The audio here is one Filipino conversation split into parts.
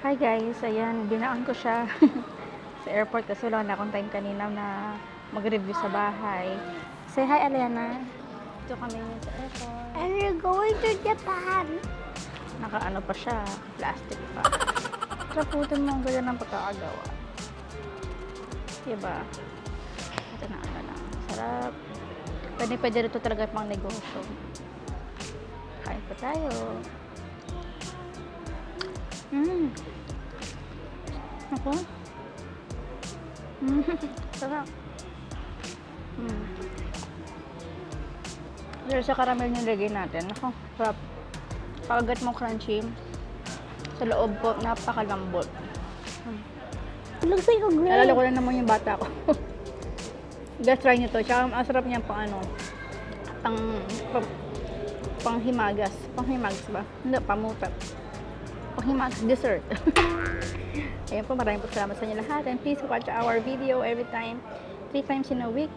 Hi guys, ayan, binaan ko siya sa airport kasi wala na akong time kanina na mag-review sa bahay. Say hi, Aliana. Ito kami sa airport. And we're going to Japan. Naka-ano pa siya, plastic pa. Traputin mo ang ganda ng pagkakagawa. Diba? Ito na, ano na. Sarap. Pwede rito talaga pang negosyo. Kain pa tayo. Ako? Sarap. Dahil sa caramel nilagay natin. Ako, sarap. Pakagat mo crunchy. Sa loob po, napakalambot. Looks like a grape. Nalala ko na naman yung bata ko. Guys, try nyo to. Tsaka ang sarap niya pang ano. Panghimagas. Panghimagas ba? Hindi, pamutat. Panghimagas dessert. Ayan po, maraming po salamat sa inyo lahat. And please watch our video every time. 3 times in a week.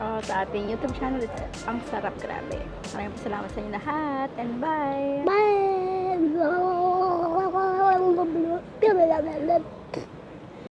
Sa ating YouTube channel, it's Ang Sarap Grabe. Maraming po salamat sa inyo lahat. And bye! Bye!